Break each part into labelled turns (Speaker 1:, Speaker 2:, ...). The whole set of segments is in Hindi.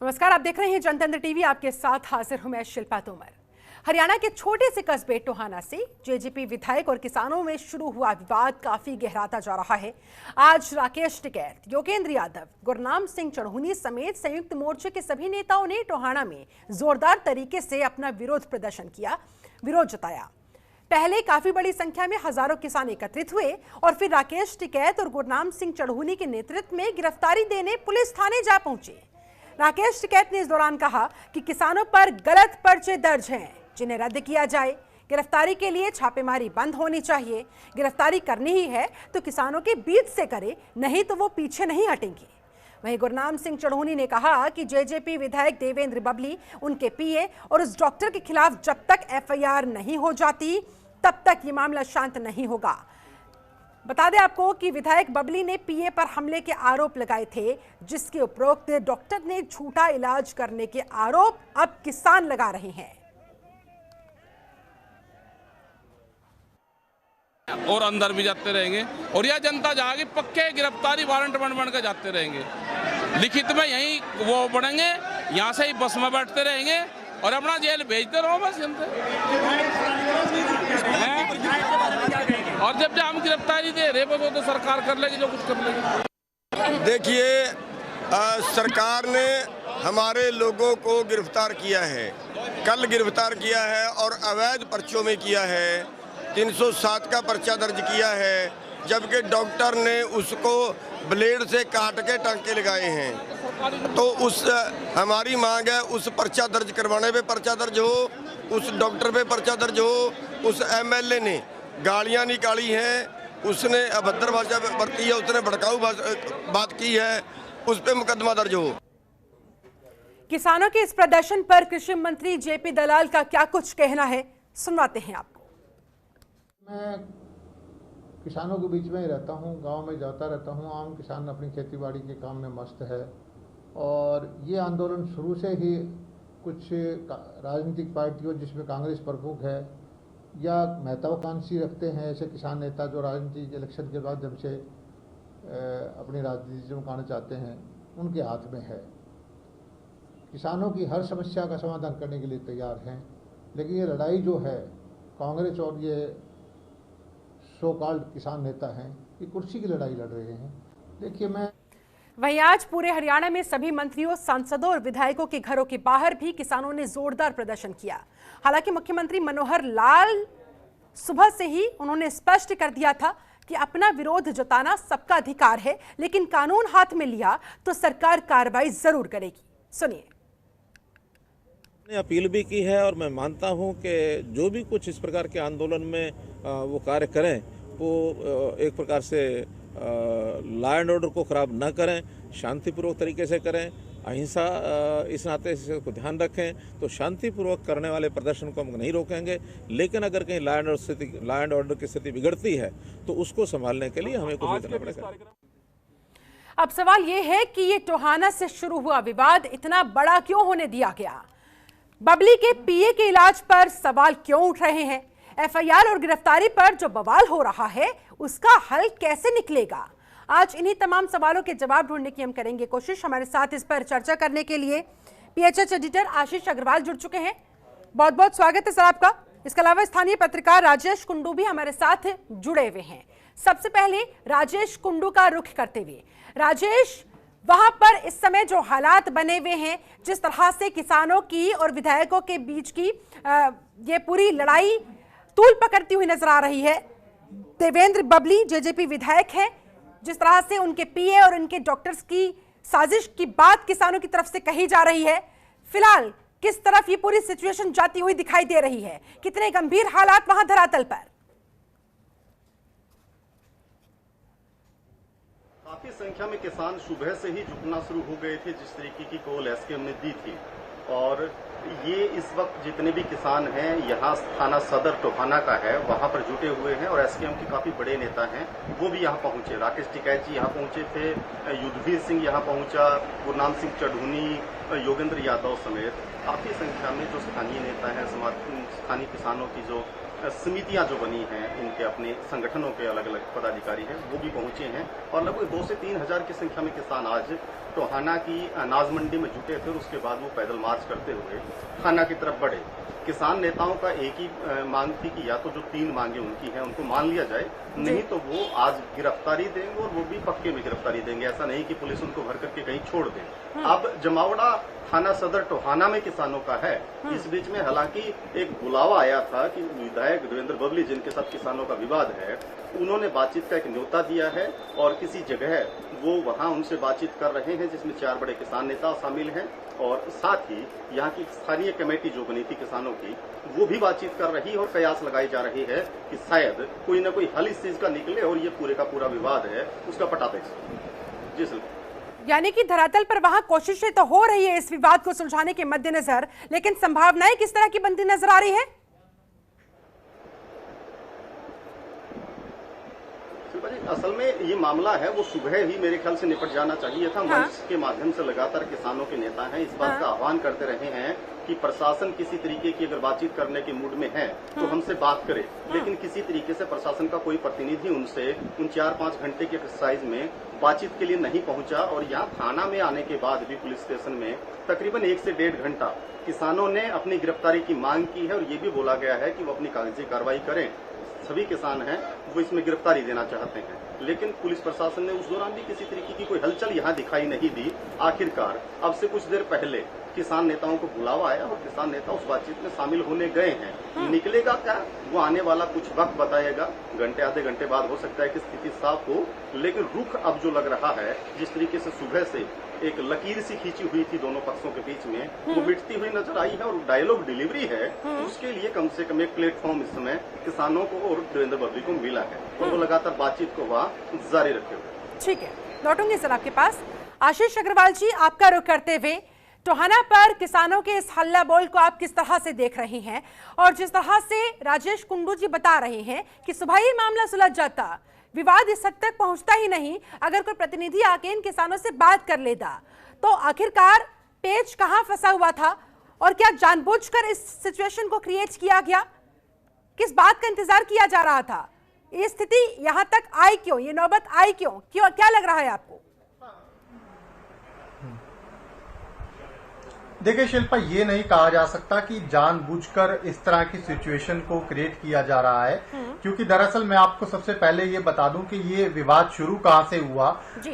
Speaker 1: नमस्कार, आप देख रहे हैं जनतंत्र टीवी। आपके साथ हाजिर हूं मैं शिल्पा तोमर। हरियाणा के छोटे से कस्बे टोहाना से जेजेपी विधायक और किसानों में शुरू हुआ विवाद काफी गहराता जा रहा है। आज राकेश टिकैत, योगेंद्र यादव, गुरनाम सिंह चढ़ूनी समेत संयुक्त मोर्चे के सभी नेताओं ने टोहाना में जोरदार तरीके से अपना विरोध प्रदर्शन किया, विरोध जताया। पहले काफी बड़ी संख्या में हजारों किसान एकत्रित हुए और फिर राकेश टिकैत और गुरनाम सिंह चढ़ूनी के नेतृत्व में गिरफ्तारी देने पुलिस थाने जा पहुंचे। राकेश टिकैत ने इस दौरान कहा कि किसानों पर गलत पर्चे दर्ज हैं, जिन्हें रद्द किया जाए। गिरफ्तारी के लिए छापेमारी बंद होनी चाहिए। गिरफ्तारी करनी ही है तो किसानों के बीच से करे, नहीं तो वो पीछे नहीं हटेंगे। वहीं गुरनाम सिंह चढ़ूनी ने कहा कि जेजेपी विधायक देवेंद्र बबली, उनके पीए और उस डॉक्टर के खिलाफ जब तक एफआईआर नहीं हो जाती तब तक ये मामला शांत नहीं होगा। बता दें आपको कि विधायक बबली ने पीए पर हमले के आरोप लगाए थे, जिसके उपरोक्त डॉक्टर ने झूठा इलाज करने के आरोप अब किसान लगा रहे हैं।
Speaker 2: और अंदर भी जाते रहेंगे और यह जनता जाएगी, पक्के गिरफ्तारी वारंट बन के जाते रहेंगे। लिखित में यही वो बढ़ेंगे, यहाँ से ही बस में बैठते रहेंगे और अपना जेल भेजते रहो बस जनता। और जब हम गिरफ्तारी दे रहे वो तो सरकार कर लेगी जो कुछ कर लेगी।
Speaker 3: देखिए, सरकार ने हमारे लोगों को गिरफ्तार किया है, कल गिरफ्तार किया है और अवैध पर्चों में किया है। 307 का पर्चा दर्ज किया है, जबकि डॉक्टर ने उसको ब्लेड से काट के टांके लगाए हैं। तो उस हमारी मांग है उस पर्चा दर्ज करवाने पे पर्चा दर्ज हो, उस डॉक्टर पे पर्चा दर्ज हो। उस एमएलए ने गालियां निकाली हैं, उसने अभद्र भाषा बरती है, उसने भड़काऊ बात की है, उस पे मुकदमा दर्ज हो।
Speaker 1: किसानों के इस प्रदर्शन पर कृषि मंत्री जेपी दलाल का क्या कुछ कहना है, सुनवाते हैं आपको।
Speaker 4: मैं किसानों के बीच में ही रहता हूँ, गांव में जाता रहता हूँ। आम किसान अपनी खेतीबाड़ी के काम में मस्त है और ये आंदोलन शुरू से ही कुछ राजनीतिक पार्टियों, जिसमें कांग्रेस प्रमुख है, या महत्वाकांक्षी रखते हैं ऐसे किसान नेता जो राजनीतिक इलेक्शन के बाद जब से अपनी राजनीति चमकाना चाहते हैं, उनके हाथ में है। किसानों की हर समस्या का समाधान करने के लिए तैयार हैं, लेकिन ये लड़ाई जो है कांग्रेस और ये सो कॉल्ड किसान नेता हैं, ये कुर्सी की लड़ाई लड़ रहे हैं। देखिए, मैं
Speaker 1: वहीं आज पूरे हरियाणा में सभी मंत्रियों, सांसदों और विधायकों के घरों के बाहर भी किसानों ने जोरदार प्रदर्शन किया। हालांकि मुख्यमंत्री मनोहर लाल सुबह से ही उन्होंने स्पष्ट कर दिया था कि अपना विरोध जताना सबका अधिकार है, लेकिन कानून हाथ में लिया तो सरकार कार्रवाई जरूर करेगी। सुनिए।
Speaker 5: ने अपील भी की है और मैं मानता हूं कि जो भी कुछ इस प्रकार के आंदोलन में वो कार्य करें, वो एक प्रकार से लॉ एंड ऑर्डर को खराब न करें, शांतिपूर्वक तरीके से करें, अहिंसा इस नाते को ध्यान रखें। तो शांतिपूर्वक करने वाले प्रदर्शन को हम नहीं रोकेंगे, लेकिन अगर कहीं लॉ एंड ऑर्डर की स्थिति बिगड़ती है तो उसको संभालने के लिए हमें कुछ भी करना पड़ेगा।
Speaker 1: अब सवाल ये है कि ये टोहाना से शुरू हुआ विवाद इतना बड़ा क्यों होने दिया गया? बबली के पीए के इलाज पर सवाल क्यों उठ रहे हैं? एफआईआर और गिरफ्तारी पर जो बवाल हो रहा है, उसका हल कैसे निकलेगा? आज इन्हीं तमाम सवालों के जवाब ढूंढने की हम करेंगे कोशिश। हमारे साथ इस पर चर्चा करने के लिए पीएचएच एडिटर आशीष अग्रवाल जुड़ चुके हैं। बहुत बहुत स्वागत है सर आपका। इसके अलावा स्थानीय पत्रकार राजेश कुंडू भी हमारे साथ जुड़े हुए हैं। सबसे पहले राजेश कुंडू का रुख करते हुए, राजेश, वहां पर इस समय जो हालात बने हुए हैं, जिस तरह से किसानों की और विधायकों के बीच की ये पूरी लड़ाई तूल पकड़ती हुई नजर आ रही है। देवेंद्र बबली जेजेपी विधायक हैं, जिस तरह से उनके पीए और उनके डॉक्टर्स की साजिश की बात किसानों की तरफ से कही जा रही है, फिलहाल किस तरफ ये पूरी सिचुएशन जाती हुई दिखाई दे रही है? कितने गंभीर हालात वहां धरातल पर?
Speaker 6: काफी संख्या में किसान सुबह से ही जुटना शुरू हो गए थे, जिस तरीके की कॉल एसकेएम ने दी थी। और ये इस वक्त जितने भी किसान हैं, यहाँ थाना सदर टोहाना का है, वहां पर जुटे हुए हैं और एसकेएम के काफी बड़े नेता हैं, वो भी यहाँ पहुंचे। राकेश टिकैत जी यहाँ पहुंचे थे, युद्धवीर सिंह यहाँ पहुंचा, गुरनाम सिंह चढ़ूनी, योगेंद्र यादव समेत काफी संख्या में जो स्थानीय नेता हैं, स्थानीय किसानों की जो समितियां जो बनी हैं, इनके अपने संगठनों के अलग अलग पदाधिकारी हैं, वो भी पहुंचे हैं और लगभग 2 से 3 हजार की संख्या में किसान आज टोहाना की अनाज मंडी में जुटे थे और उसके बाद वो पैदल मार्च करते हुए थाना की तरफ बढ़े। किसान नेताओं का एक ही मांग थी कि या तो जो 3 मांगे उनकी हैं उनको मान लिया जाए, नहीं तो वो आज गिरफ्तारी देंगे और वो भी पक्के में गिरफ्तारी देंगे। ऐसा नहीं कि पुलिस उनको भर करके कहीं छोड़ दे। अब जमावड़ा थाना सदर टोहाना में किसानों का है। इस बीच में हालांकि एक बुलावा आया था कि विधायक देवेंद्र बबली जिनके साथ किसानों का विवाद है, उन्होंने बातचीत का एक न्योता दिया है और किसी जगह वो वहां उनसे बातचीत कर रहे हैं जिसमें 4 बड़े किसान नेता शामिल हैं और साथ ही यहाँ की स्थानीय कमेटी जो बनी थी किसानों की वो भी बातचीत कर रही है और कयास लगाई जा रही है कि शायद कोई न कोई हल इस चीज का निकले और ये पूरे का पूरा विवाद है उसका पटाते। जी सर,
Speaker 1: यानी कि धरातल पर वहां कोशिशें तो हो रही है इस विवाद को सुलझाने के मद्देनजर, लेकिन संभावनाएं किस तरह की बनती नजर आ रही है?
Speaker 6: असल में ये मामला है वो सुबह ही मेरे ख्याल से निपट जाना चाहिए था। मंच के माध्यम से लगातार किसानों के नेता हैं इस बात का आह्वान करते रहे हैं कि प्रशासन किसी तरीके की अगर बातचीत करने के मूड में है तो हमसे बात करे, लेकिन किसी तरीके से प्रशासन का कोई प्रतिनिधि उनसे उन 4-5 घंटे के एक्सरसाइज में बातचीत के लिए नहीं पहुंचा। और यहाँ थाना में आने के बाद भी पुलिस स्टेशन में तकरीबन 1 से 1.5 घंटा किसानों ने अपनी गिरफ्तारी की मांग की है और ये भी बोला गया है कि वो अपनी कागजी कार्रवाई करें। सभी किसान हैं वो इसमें गिरफ्तारी देना चाहते हैं, लेकिन पुलिस प्रशासन ने उस दौरान भी किसी तरीके की कोई हलचल यहाँ दिखाई नहीं दी। आखिरकार अब से कुछ देर पहले किसान नेताओं को बुलावा आया और किसान नेता उस बातचीत में शामिल होने गए हैं। निकलेगा क्या वो आने वाला कुछ वक्त बताएगा, घंटे आधे घंटे बाद हो सकता है कि स्थिति साफ हो, लेकिन रुख अब जो लग रहा है जिस तरीके से सुबह से एक लकीर सी खींची हुई थी दोनों पक्षों के बीच में वो मिटती हुई नजर आई है और डायलॉग डिलीवरी है उसके लिए कम से कम एक प्लेटफॉर्म इस समय किसानों को और देवेंद्र बबली को मिला है और वो लगातार बातचीत को वहाँ जारी रखे हुए।
Speaker 1: ठीक है, लौटूंगी सर आपके पास। आशीष अग्रवाल जी, आपका रुख करते हुए टोहाना पर किसानों के इस हल्ला बोल को आप किस तरह से देख रहे हैं, और जिस तरह से राजेश कुंडू जी बता रहे हैं कि सुबह ही मामला सुलझ जाता, विवाद इस हद तक पहुंचता ही नहीं अगर कोई प्रतिनिधि आके इन किसानों से बात कर लेता, तो आखिरकार पेच कहां फंसा हुआ था और क्या जानबूझकर इस सिचुएशन को क्रिएट किया गया? किस बात का इंतजार किया जा रहा था? ये स्थिति यहां तक आई क्यों? ये नौबत आई क्यों? क्या लग रहा है आपको?
Speaker 7: देखिए शिल्पा, ये नहीं कहा जा सकता कि जानबूझकर इस तरह की सिचुएशन को क्रिएट किया जा रहा है, क्योंकि दरअसल मैं आपको सबसे पहले ये बता दूं कि ये विवाद शुरू कहां से हुआ।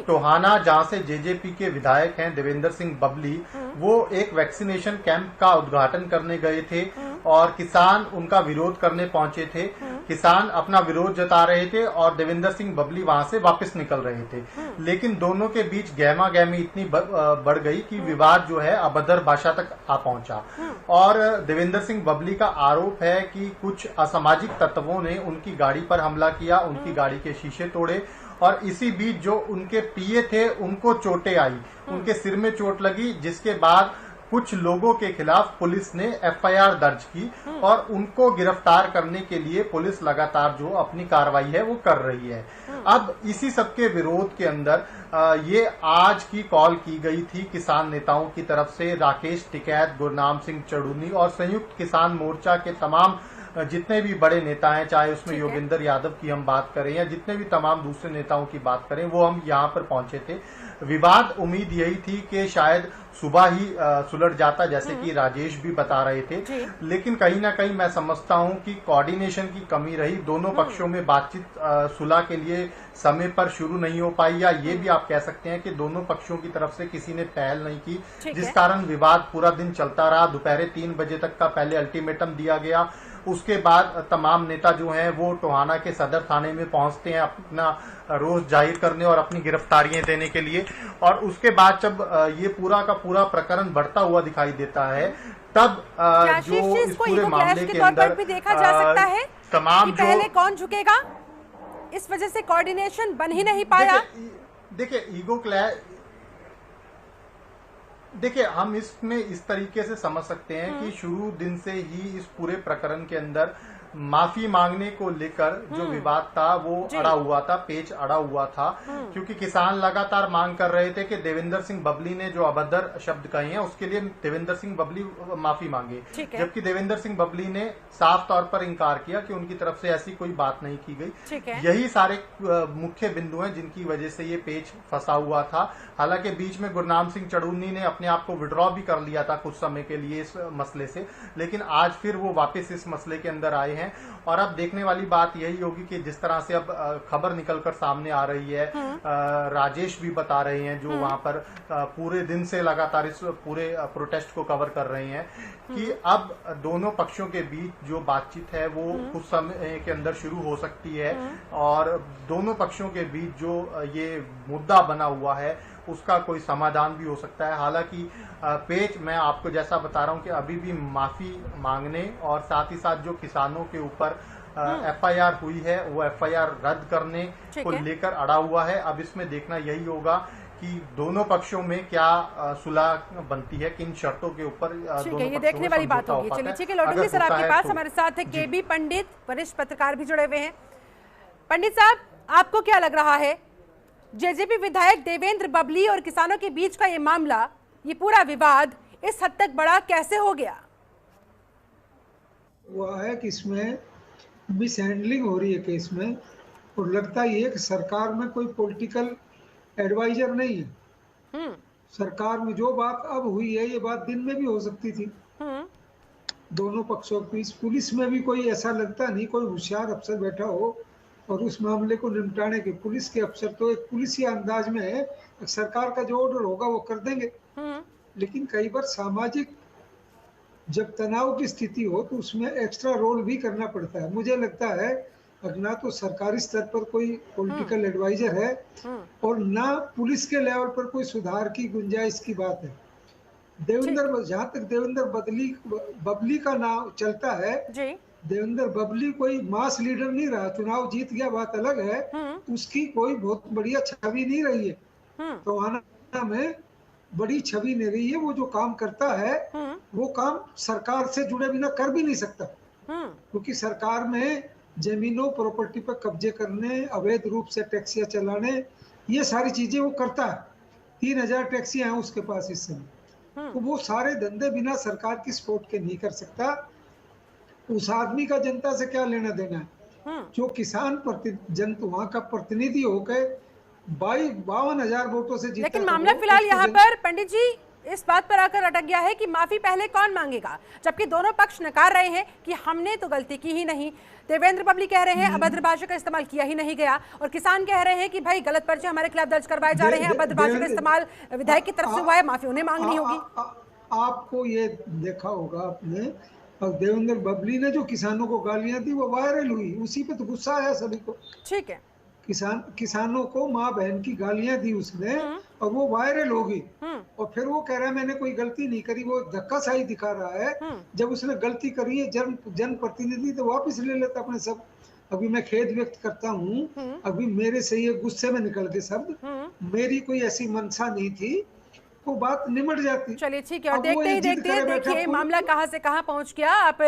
Speaker 7: टोहाना, जहां से जेजेपी के विधायक हैं देवेंद्र सिंह बबली, वो एक वैक्सीनेशन कैंप का उद्घाटन करने गए थे और किसान उनका विरोध करने पहुंचे थे। किसान अपना विरोध जता रहे थे और देवेंद्र सिंह बबली वहां से वापस निकल रहे थे, लेकिन दोनों के बीच गहमा गहमी इतनी बढ़ गई कि विवाद जो है अभद्र भाषा तक आ पहुंचा। और देवेंद्र सिंह बबली का आरोप है कि कुछ असामाजिक तत्वों ने उनकी गाड़ी पर हमला किया, उनकी गाड़ी के शीशे तोड़े और इसी बीच जो उनके पीए थे उनको चोटें आई, उनके सिर में चोट लगी, जिसके बाद कुछ लोगों के खिलाफ पुलिस ने एफआईआर दर्ज की और उनको गिरफ्तार करने के लिए पुलिस लगातार जो अपनी कार्रवाई है वो कर रही है। अब इसी सबके विरोध के अंदर ये आज की कॉल की गई थी किसान नेताओं की तरफ से। राकेश टिकैत, गुरनाम सिंह चढ़ूनी और संयुक्त किसान मोर्चा के तमाम जितने भी बड़े नेता हैं, चाहे उसमें योगेंद्र यादव की हम बात करें या जितने भी तमाम दूसरे नेताओं की बात करें, वो हम यहाँ पर पहुंचे थे। विवाद उम्मीद यही थी कि शायद सुबह ही सुलझ जाता, जैसे कि राजेश भी बता रहे थे, लेकिन कहीं ना कहीं मैं समझता हूं कि कोऑर्डिनेशन की कमी रही। दोनों पक्षों में बातचीत सुलह के लिए समय पर शुरू नहीं हो पाई, या ये भी आप कह सकते हैं कि दोनों पक्षों की तरफ से किसी ने पहल नहीं की, जिस कारण विवाद पूरा दिन चलता रहा। दोपहर 3 बजे तक का पहले अल्टीमेटम दिया गया, उसके बाद तमाम नेता जो हैं वो टोहाना के सदर थाने में पहुंचते हैं अपना रोष जाहिर करने और अपनी गिरफ्तारियां देने के लिए। और उसके बाद जब ये पूरा का पूरा प्रकरण बढ़ता हुआ दिखाई देता है, तब जो इस पूरे मामले के अंदर
Speaker 1: भी देखा जा सकता है
Speaker 7: तमाम
Speaker 1: कि पहले कौन झुकेगा, इस वजह से कोऑर्डिनेशन बन ही नहीं पाया।
Speaker 7: देखिए ईगो क्लैश, देखिए हम इसमें इस तरीके से समझ सकते हैं कि शुरू दिन से ही इस पूरे प्रकरण के अंदर माफी मांगने को लेकर जो विवाद था वो अड़ा हुआ था, पेच अड़ा हुआ था, क्योंकि किसान लगातार मांग कर रहे थे कि देवेंद्र सिंह बबली ने जो अभद्र शब्द कहे हैं उसके लिए देवेंद्र सिंह बबली माफी मांगे, जबकि देवेंद्र सिंह बबली ने साफ तौर पर इंकार किया कि उनकी तरफ से ऐसी कोई बात नहीं की गई। यही सारे मुख्य बिंदु हैं जिनकी वजह से ये पेच फंसा हुआ था। हालांकि बीच में गुरनाम सिंह चढ़ूनी ने अपने आप को विड्रॉ भी कर लिया था कुछ समय के लिए इस मसले से, लेकिन आज फिर वो वापस इस मसले के अंदर आए हैं। और अब देखने वाली बात यही होगी कि जिस तरह से अब खबर निकलकर सामने आ रही है, राजेश भी बता रहे हैं जो वहां पर पूरे दिन से लगातार इस पूरे प्रोटेस्ट को कवर कर रहे हैं, कि अब दोनों पक्षों के बीच जो बातचीत है वो कुछ समय के अंदर शुरू हो सकती है और दोनों पक्षों के बीच जो ये मुद्दा बना हुआ है उसका कोई समाधान भी हो सकता है। हालांकि पेच मैं आपको जैसा बता रहा हूं कि अभी भी माफी मांगने और साथ ही साथ जो किसानों के ऊपर एफआईआर हुई है वो एफआईआर रद्द करने को लेकर अड़ा हुआ है। अब इसमें देखना यही होगा कि दोनों पक्षों में क्या सुलह बनती है, किन शर्तों के ऊपर
Speaker 1: ये देखने वाली बात होगी। चलिए ठीक है, लौटूंगी सर आपके पास। हमारे साथ है केबी पंडित, वरिष्ठ पत्रकार भी जुड़े हुए हैं। पंडित साहब, आपको क्या लग रहा है जेजेपी विधायक देवेंद्र बबली और किसानों के बीच का ये मामला, ये पूरा विवाद इस हद तक बड़ा कैसे हो गया?
Speaker 8: हुआ है कि इसमें मिसहैंडलिंग हो रही है केस में, और लगता ही है कि सरकार में कोई पॉलिटिकल एडवाइजर नहीं है। सरकार में जो बात अब हुई है ये बात दिन में भी हो सकती थी। दोनों पक्षों के बीच पुलिस में भी कोई ऐसा लगता नहीं कोई होशियार अफसर बैठा हो और उस मामले को निपटाने के। पुलिस के अफसर तो एक पुलिसी अंदाज में है, सरकार का जो ऑर्डर होगा वो कर देंगे। लेकिन कई बार सामाजिक जब तनाव की स्थिति हो तो उसमें एक्स्ट्रा रोल भी करना पड़ता है। मुझे लगता है ना तो सरकारी स्तर पर कोई पॉलिटिकल एडवाइजर है और ना पुलिस के लेवल पर कोई सुधार की गुंजाइश की बात है। देवेंद्र, जहाँ तक देवेंद्र बबली का नाम चलता है, देवेंद्र बबली कोई मास लीडर नहीं रहा। चुनाव जीत गया बात अलग है, उसकी कोई बहुत बढ़िया छवि नहीं रही है। तो आना में बड़ी छवि नहीं रही है। वो जो काम करता है वो काम सरकार से जुड़े बिना कर भी नहीं सकता, क्योंकि सरकार में जमीनों प्रॉपर्टी पर कब्जे करने, अवैध रूप से टैक्सियां चलाने, ये सारी चीजें वो करता है। 3000 टैक्सियां हैं उसके पास इस समय। तो वो सारे धंधे बिना सरकार की सपोर्ट के नहीं कर सकता। उस आदमी का जनता से क्या लेना देना है? जो किसान वहाँ का प्रतिनिधि होकर 52,000 वोटों से जीता।
Speaker 1: लेकिन मामला फिलहाल यहाँ पर पंडित जी इस बात पर आकर अटक गया है कि माफी पहले कौन मांगेगा, जबकि दोनों पक्ष नकार रहे हैं कि हमने तो गलती की ही नहीं। देवेंद्र बबली कह रहे हैं अभद्र भाषा का इस्तेमाल किया ही नहीं गया, और किसान कह रहे हैं कि भाई गलत पर्चे हमारे खिलाफ दर्ज करवाए जा रहे हैं, अभद्र भाषा का इस्तेमाल विधायक की तरफ से हुआ है, माफी उन्हें मांगनी होगी।
Speaker 8: आपको ये देखा होगा आपने, देवेंद्र बबली ने जो किसानों को गालियां दी वो वायरल हुई, उसी पे तो गुस्सा आया सभी को।
Speaker 1: ठीक है,
Speaker 8: किसानों को माँ बहन की गालियां दी उसने और वो वायरल हो गई। और फिर वो कह रहा है मैंने कोई गलती नहीं करी, वो धक्काशाही दिखा रहा है। जब उसने गलती करी है जन प्रतिनिधि तो वापस ले लेता अपने सब। अभी मैं खेद व्यक्त करता हूँ, अभी मेरे से ये गुस्से में निकल के शब्द, मेरी कोई ऐसी मंशा नहीं थी, वो बात निमट जाती।
Speaker 1: चलिए ठीक है, और देखते ही देखते देखिए मामला कहां से कहां पहुंच गया। आप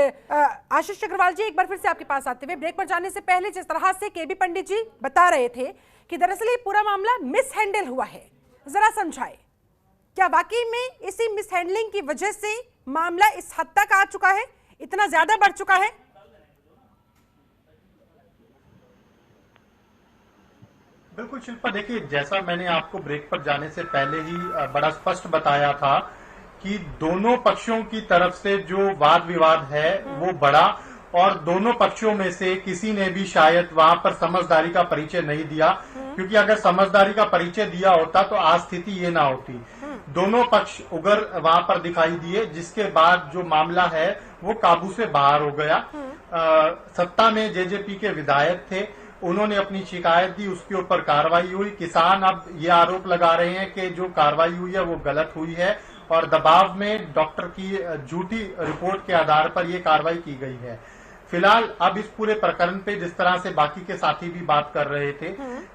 Speaker 1: आशीष अग्रवाल जी, एक बार फिर से आपके पास आते हुए ब्रेक पर जाने से पहले जिस तरह से केबी पंडित जी बता रहे थे कि दरअसल ये पूरा मामला मिसहैंडल हुआ है, जरा समझाए, क्या वाकई में इसी मिसहैंडलिंग की वजह से मामला इस हद तक आ चुका है, इतना ज्यादा बढ़ चुका है?
Speaker 7: बिल्कुल शिल्पा, देखिए जैसा मैंने आपको ब्रेक पर जाने से पहले ही बड़ा स्पष्ट बताया था कि दोनों पक्षों की तरफ से जो वाद विवाद है वो बड़ा, और दोनों पक्षों में से किसी ने भी शायद वहां पर समझदारी का परिचय नहीं दिया, क्योंकि अगर समझदारी का परिचय दिया होता तो आज स्थिति ये ना होती। दोनों पक्ष उगर वहां पर दिखाई दिए, जिसके बाद जो मामला है वो काबू से बाहर हो गया। सत्ता में जेजेपी के विधायक थे, उन्होंने अपनी शिकायत दी, उसके ऊपर कार्रवाई हुई। किसान अब ये आरोप लगा रहे हैं कि जो कार्रवाई हुई है वो गलत हुई है और दबाव में डॉक्टर की झूठी रिपोर्ट के आधार पर ये कार्रवाई की गई है। फिलहाल अब इस पूरे प्रकरण पे जिस तरह से बाकी के साथी भी बात कर रहे थे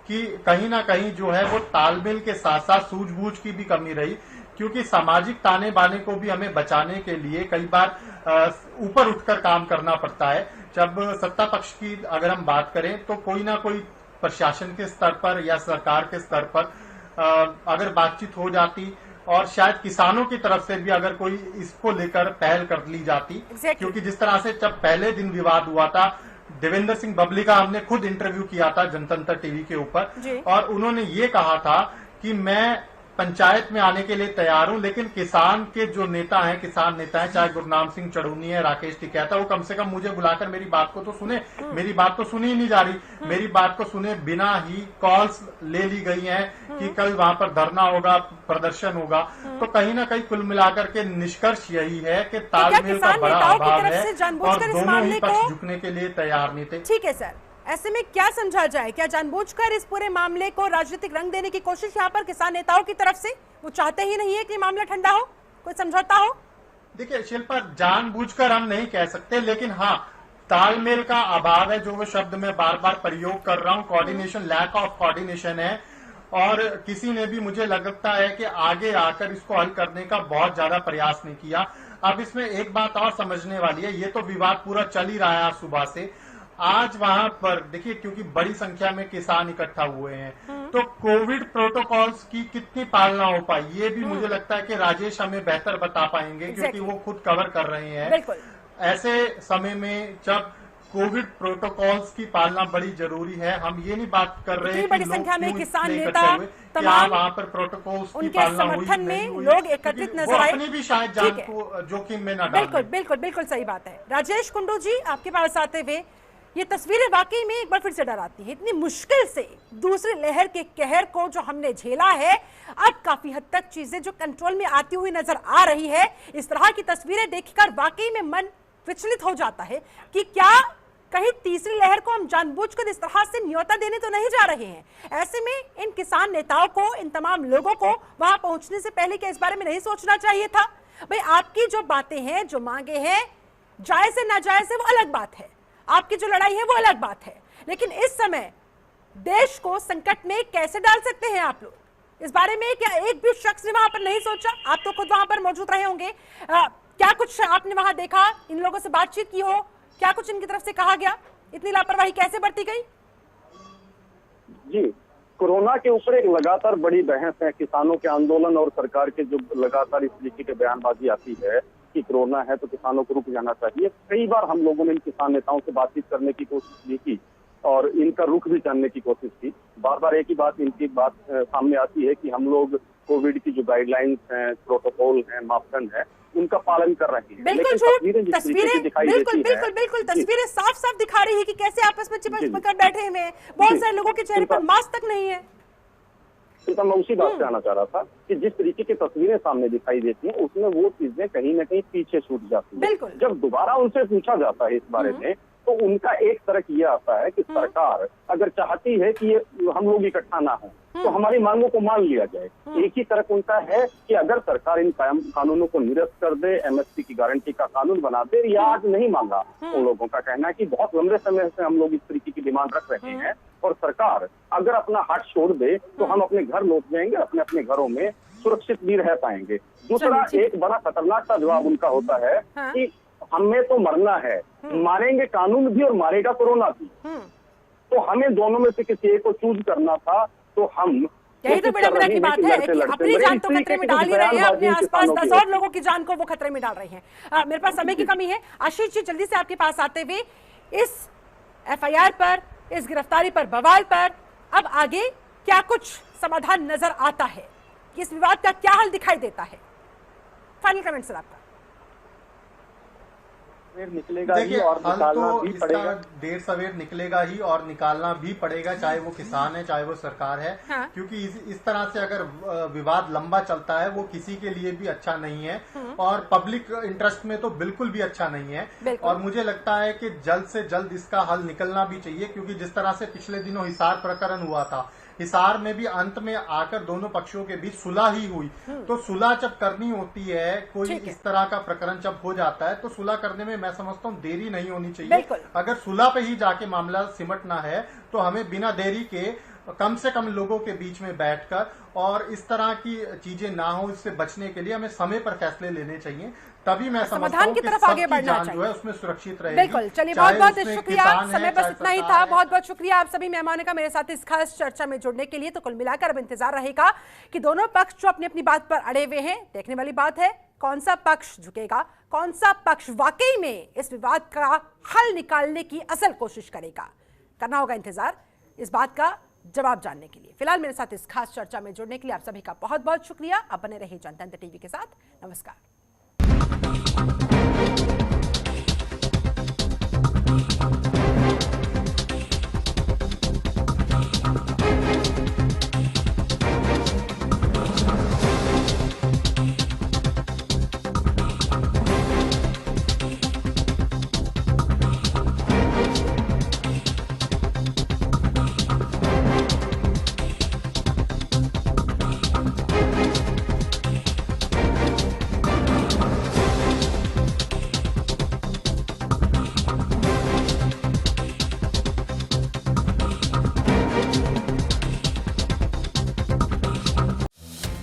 Speaker 7: कि कहीं ना कहीं जो है वो तालमेल के साथ साथ सूझबूझ की भी कमी रही, क्योंकि सामाजिक ताने बाने को भी हमें बचाने के लिए कई बार ऊपर उठकर काम करना पड़ता है। जब सत्ता पक्ष की अगर हम बात करें तो कोई ना कोई प्रशासन के स्तर पर या सरकार के स्तर पर अगर बातचीत हो जाती और शायद किसानों की तरफ से भी अगर कोई इसको लेकर पहल कर ली जाती, क्योंकि जिस तरह से जब पहले दिन विवाद हुआ था, देवेंद्र सिंह बबली का हमने खुद इंटरव्यू किया था जनतंत्र टीवी के ऊपर और उन्होंने ये कहा था कि मैं पंचायत में आने के लिए तैयार हूं, लेकिन किसान के जो नेता हैं, किसान नेता हैं, चाहे गुरनाम सिंह चढ़ूनी है, राकेश टिकैत है, वो कम से कम मुझे बुलाकर मेरी बात को तो सुने। मेरी बात तो सुनी ही नहीं जा रही। मेरी बात को सुने बिना ही कॉल्स ले ली गई हैं कि कल वहां पर धरना होगा, प्रदर्शन होगा। तो कहीं ना कहीं कुल मिलाकर के निष्कर्ष यही है कि तालमेल का बड़ा अभाव है और दोनों ही पक्ष झुकने के लिए तैयार नहीं थे।
Speaker 1: ठीक है सर, ऐसे में क्या समझा जाए? क्या जानबूझकर इस पूरे मामले को राजनीतिक रंग देने की कोशिश यहाँ पर किसान नेताओं की तरफ से? वो चाहते ही नहीं है कि मामला ठंडा हो, कोई समझौता हो?
Speaker 7: देखिए शिल्पा, जानबूझकर हम नहीं कह सकते, लेकिन हाँ तालमेल का अभाव है, जो वो शब्द मैं बार बार प्रयोग कर रहा हूँ। कोऑर्डिनेशन, लैक ऑफ कोऑर्डिनेशन है और किसी ने भी मुझे लगता है कि आगे आकर इसको हल करने का बहुत ज्यादा प्रयास नहीं किया। अब इसमें एक बात और समझने वाली है, ये तो विवाद पूरा चल ही रहा है आज सुबह से। आज वहां पर देखिए, क्योंकि बड़ी संख्या में किसान इकट्ठा हुए हैं, तो कोविड प्रोटोकॉल्स की कितनी पालना हो पाई, ये भी मुझे लगता है कि राजेश हमें बेहतर बता पाएंगे, क्योंकि वो खुद कवर कर रहे हैं। ऐसे समय में जब कोविड प्रोटोकॉल्स की पालना बड़ी जरूरी है, हम ये नहीं बात कर रहे हैं
Speaker 1: बड़ी संख्या में किसान नेता तमाम
Speaker 7: वहां पर प्रोटोकॉल्स की
Speaker 1: उनके
Speaker 7: पालना
Speaker 1: समर्थन में लोग एकत्रित नजर आए,
Speaker 7: अपनी भी शायद जान को जोखिम में न डालें।
Speaker 1: बिल्कुल बिल्कुल बिल्कुल सही बात है। राजेश कुंडू जी, आपके पास आते हुए, ये तस्वीरें वाकई में एक बार फिर से डराती है। इतनी मुश्किल से दूसरी लहर के कहर को जो हमने झेला है, अब काफी हद तक चीजें जो कंट्रोल में आती हुई नजर आ रही है। इस तरह की तस्वीरें देखकर वाकई में मन विचलित हो जाता है कि क्या कहीं तीसरी लहर को हम जानबूझकर इस तरह से न्योता देने तो नहीं जा रहे हैं। ऐसे में इन किसान नेताओं को, इन तमाम लोगों को वहां पहुंचने से पहले क्या इस बारे में नहीं सोचना चाहिए था? भाई आपकी जो बातें हैं, जो मांगे हैं, जायज से नाजायज है वो अलग बात है, आपकी जो लड़ाई है वो अलग बात है, लेकिन इस समय देश को संकट में कैसे डाल सकते हैं आप लोग, इस बारे में क्या एक भी शख्स ने वहां पर नहीं सोचा? आप तो खुद वहां पर मौजूद रहे होंगे, क्या कुछ आपने वहां देखा, इन लोगों से बातचीत की हो, क्या कुछ इनकी तरफ से कहा गया? इतनी लापरवाही कैसे बरती गई?
Speaker 9: जी, कोरोना के ऊपर एक लगातार बड़ी बहस है। किसानों के आंदोलन और सरकार के जो लगातार इस तरीके के बयानबाजी आती है कि कोरोना है तो किसानों को रुक जाना चाहिए। कई बार हम लोगों ने इन किसान नेताओं से बातचीत करने की कोशिश भी की और इनका रुख भी जानने की कोशिश की। बार बार एक ही बात इनकी बात सामने आती है कि हम लोग कोविड की जो गाइडलाइंस हैं, प्रोटोकॉल है, मापदंड है, उनका पालन कर रहे हैं।
Speaker 1: बिल्कुल तस्वीरें बिल्कुल तस्वीरें साफ साफ दिखा रही है कि कैसे आपस में चिपक कर बैठे हुए हैं। बहुत सारे लोगों के चेहरे पर मास्क तक नहीं है।
Speaker 9: तो मैं उसी बात से आना चाह रहा था कि जिस तरीके की तस्वीरें सामने दिखाई देती हैं, उसमें वो चीजें कहीं ना कहीं पीछे छूट जाती है। जब दोबारा उनसे पूछा जाता है इस बारे में, तो उनका एक तरक ये आता है कि सरकार अगर चाहती है कि ये हम लोग इकट्ठा ना हो तो हमारी मांगों को मान लिया जाए। एक ही तरक उनका है कि अगर सरकार इन कानूनों को निरस्त कर दे, एमएसपी की गारंटी का कानून बना दे, या आज नहीं मांगा। उन लोगों का कहना है कि बहुत लंबे समय से हम लोग इस तरीके की डिमांड रख रहे हैं और सरकार अगर अपना हाथ छोड़ दे तो हम अपने घर लौट जाएंगे, अपने अपने घरों में सुरक्षित भी रह पाएंगे। दूसरा एक बड़ा खतरनाक सा जवाब उनका होता है कि हमें तो मरना है, मारेंगे कानून भी और मारेगा कोरोना भी, तो हमें दोनों में से किसी एक को चूज करना था। तो हम
Speaker 1: यही तो बड़ा की बात है कि अपनी जान तो खतरे में डाल ही रहे हैं, अपने आसपास 10 और लोगों की जान को वो खतरे में डाल रहे हैं। मेरे पास समय की कमी है, आशीष जी जल्दी से आपके पास आते हुए, इस एफआईआर पर, इस गिरफ्तारी पर, बवाल पर अब आगे क्या कुछ समाधान नजर आता है, इस विवाद का क्या हल दिखाई देता है? फाइनल कमेंट सर आपका।
Speaker 7: निकलेगा ही और निकालना भी पड़ेगा, देर सवेर निकलेगा ही और निकालना भी पड़ेगा, चाहे वो किसान है चाहे वो सरकार है। क्योंकि इस तरह से अगर विवाद लंबा चलता है वो किसी के लिए भी अच्छा नहीं है और पब्लिक इंटरेस्ट में तो बिल्कुल भी अच्छा नहीं है। और मुझे लगता है कि जल्द से जल्द इसका हल निकलना भी चाहिए, क्योंकि जिस तरह से पिछले दिनों हिसार प्रकरण हुआ था, हिसार में भी अंत में आकर दोनों पक्षों के बीच सुलह ही हुई। तो सुलह जब करनी होती है, कोई इस तरह का प्रकरण जब हो जाता है, तो सुलह करने में मैं समझता हूँ देरी नहीं होनी चाहिए। अगर सुलह पे ही जाके मामला सिमटना है तो हमें बिना देरी के कम से कम लोगों के बीच में बैठकर, और इस तरह की चीजें ना हो, इससे बचने के लिए हमें समय पर फैसले लेने चाहिए, तभी मैं
Speaker 1: समाधान की तरफ आगे बढ़ना चाहिए,
Speaker 7: जो है उसमें सुरक्षित रहेगी।
Speaker 1: बिल्कुल, चलिए बहुत बहुत शुक्रिया, समय बस इतना ही था। बहुत बहुत शुक्रिया आप सभी मेहमानों का मेरे साथ इस खास चर्चा में जुड़ने के लिए। तो कुल मिलाकर अब इंतजार रहेगा कि दोनों पक्ष जो अपनी अपनी बात पर अड़े हुए हैं, देखने वाली बात है कौन सा पक्ष झुकेगा, कौन सा पक्ष वाकई में इस विवाद का हल निकालने की असल कोशिश करेगा। करना होगा इंतजार इस बात का जवाब जानने के लिए। फिलहाल मेरे साथ इस खास चर्चा में जुड़ने के लिए आप सभी का बहुत बहुत शुक्रिया। अब बने रहिए जनतंत्र टीवी के साथ। नमस्कार।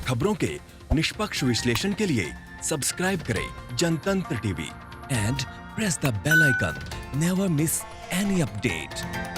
Speaker 10: खबरों के निष्पक्ष विश्लेषण के लिए सब्सक्राइब करें Jantantra TV and press the bell icon. Never miss any update.